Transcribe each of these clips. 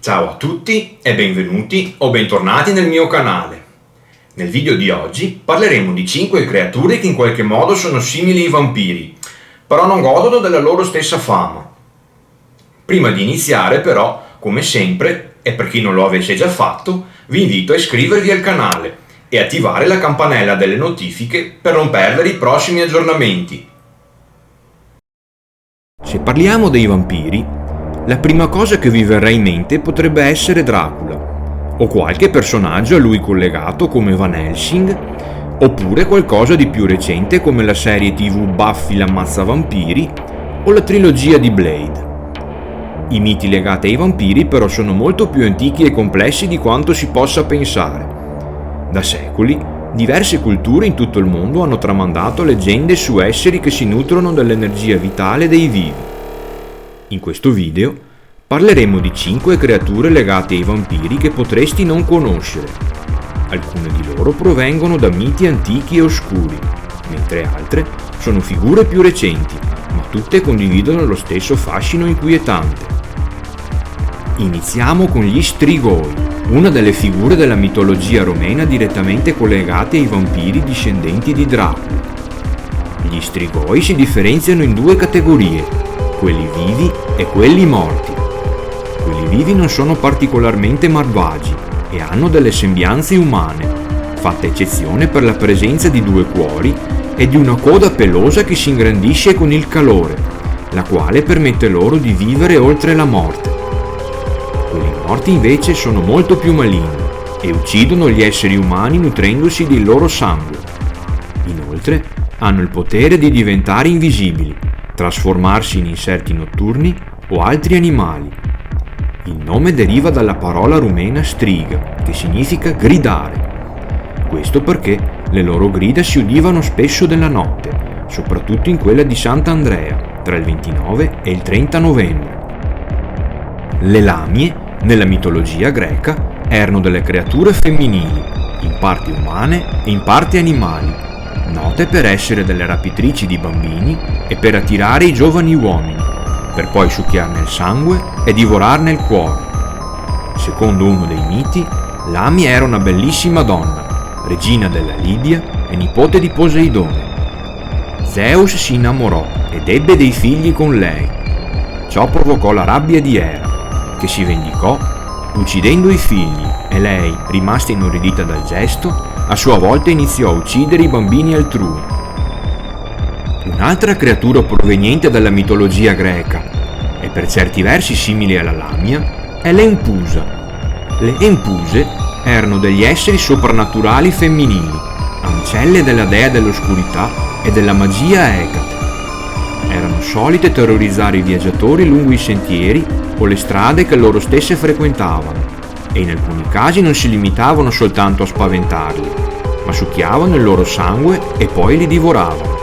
Ciao a tutti e benvenuti o bentornati nel mio canale. Nel video di oggi parleremo di 5 creature che in qualche modo sono simili ai vampiri, però non godono della loro stessa fama. Prima di iniziare però, come sempre, e per chi non lo avesse già fatto, vi invito a iscrivervi al canale e attivare la campanella delle notifiche per non perdere i prossimi aggiornamenti. Se parliamo dei vampiri, la prima cosa che vi verrà in mente potrebbe essere Dracula, o qualche personaggio a lui collegato come Van Helsing, oppure qualcosa di più recente come la serie TV Buffy l'Ammazzavampiri o la trilogia di Blade. I miti legati ai vampiri però sono molto più antichi e complessi di quanto si possa pensare. Da secoli, diverse culture in tutto il mondo hanno tramandato leggende su esseri che si nutrono dell'energia vitale dei vivi. In questo video parleremo di 5 creature legate ai vampiri che potresti non conoscere. Alcune di loro provengono da miti antichi e oscuri, mentre altre sono figure più recenti, ma tutte condividono lo stesso fascino inquietante. Iniziamo con gli Strigoi, una delle figure della mitologia romena direttamente collegate ai vampiri discendenti di Dracula. Gli Strigoi si differenziano in 2 categorie, quelli vivi e quelli morti. Quelli vivi non sono particolarmente malvagi e hanno delle sembianze umane, fatta eccezione per la presenza di 2 cuori e di una coda pelosa che si ingrandisce con il calore, la quale permette loro di vivere oltre la morte. Quelli morti invece sono molto più maligni e uccidono gli esseri umani nutrendosi del loro sangue. Inoltre hanno il potere di diventare invisibili, trasformarsi in insetti notturni o altri animali. Il nome deriva dalla parola rumena striga, che significa gridare. Questo perché le loro grida si udivano spesso nella notte, soprattutto in quella di Sant'Andrea, tra il 29 e il 30 novembre. Le lamie, nella mitologia greca, erano delle creature femminili, in parte umane e in parte animali, note per essere delle rapitrici di bambini e per attirare i giovani uomini, per poi succhiarne il sangue e divorarne il cuore. Secondo uno dei miti, Lamia era una bellissima donna, regina della Lidia e nipote di Poseidone. Zeus si innamorò ed ebbe dei figli con lei. Ciò provocò la rabbia di Era, che si vendicò uccidendo i figli, e lei, rimasta inorridita dal gesto, a sua volta iniziò a uccidere i bambini altrui. Un'altra creatura proveniente dalla mitologia greca, e per certi versi simile alla lamia, è l'Empusa. Le Empuse erano degli esseri soprannaturali femminili, ancelle della dea dell'oscurità e della magia Ecate. Erano solite terrorizzare i viaggiatori lungo i sentieri o le strade che loro stesse frequentavano, e in alcuni casi non si limitavano soltanto a spaventarli, ma succhiavano il loro sangue e poi li divoravano.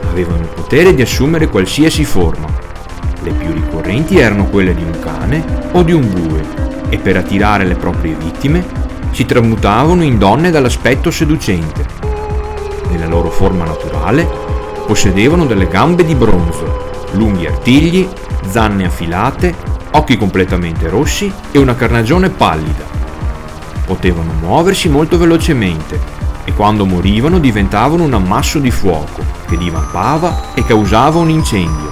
Avevano il potere di assumere qualsiasi forma. Le più ricorrenti erano quelle di un cane o di un bue, e per attirare le proprie vittime si tramutavano in donne dall'aspetto seducente. Nella loro forma naturale possedevano delle gambe di bronzo, lunghi artigli, zanne affilate, occhi completamente rossi e una carnagione pallida. Potevano muoversi molto velocemente e quando morivano diventavano un ammasso di fuoco che divampava e causava un incendio.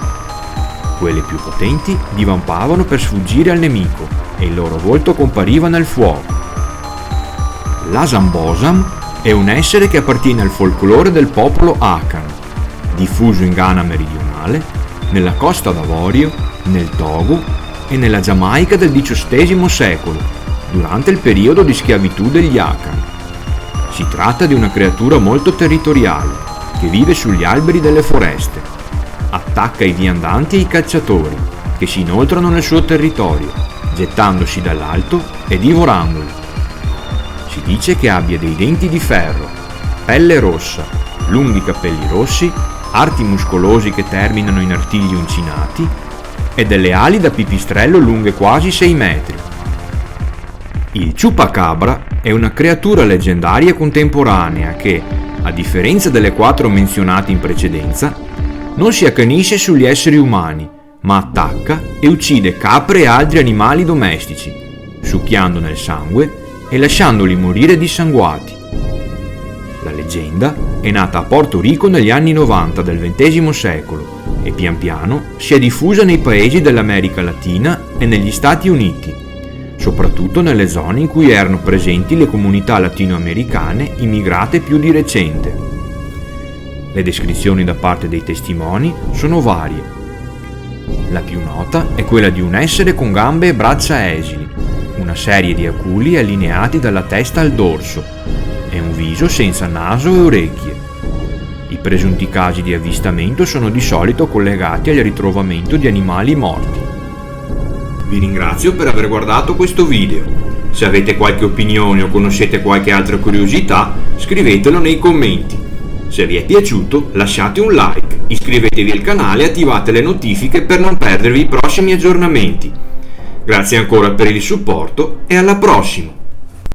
Quelle più potenti divampavano per sfuggire al nemico e il loro volto compariva nel fuoco. L'Asambosam è un essere che appartiene al folklore del popolo Akan, diffuso in Ghana meridionale, nella Costa d'Avorio, nel Togo e nella Giamaica del XVIII secolo, durante il periodo di schiavitù degli Akan. Si tratta di una creatura molto territoriale, che vive sugli alberi delle foreste. Attacca i viandanti e i cacciatori, che si inoltrano nel suo territorio, gettandosi dall'alto e divorandoli. Si dice che abbia dei denti di ferro, pelle rossa, lunghi capelli rossi, arti muscolosi che terminano in artigli uncinati e delle ali da pipistrello lunghe quasi 6 metri. Il Chupacabra è una creatura leggendaria contemporanea che, a differenza delle 4 menzionate in precedenza, non si accanisce sugli esseri umani, ma attacca e uccide capre e altri animali domestici, succhiandone il sangue e lasciandoli morire dissanguati. La leggenda è nata a Porto Rico negli anni 90 del XX secolo e pian piano si è diffusa nei paesi dell'America Latina e negli Stati Uniti, soprattutto nelle zone in cui erano presenti le comunità latinoamericane immigrate più di recente. Le descrizioni da parte dei testimoni sono varie. La più nota è quella di un essere con gambe e braccia esili, una serie di aculi allineati dalla testa al dorso e un viso senza naso e orecchie. I presunti casi di avvistamento sono di solito collegati al ritrovamento di animali morti. Vi ringrazio per aver guardato questo video. Se avete qualche opinione o conoscete qualche altra curiosità, scrivetelo nei commenti. Se vi è piaciuto, lasciate un like, iscrivetevi al canale e attivate le notifiche per non perdervi i prossimi aggiornamenti. Grazie ancora per il supporto e alla prossima!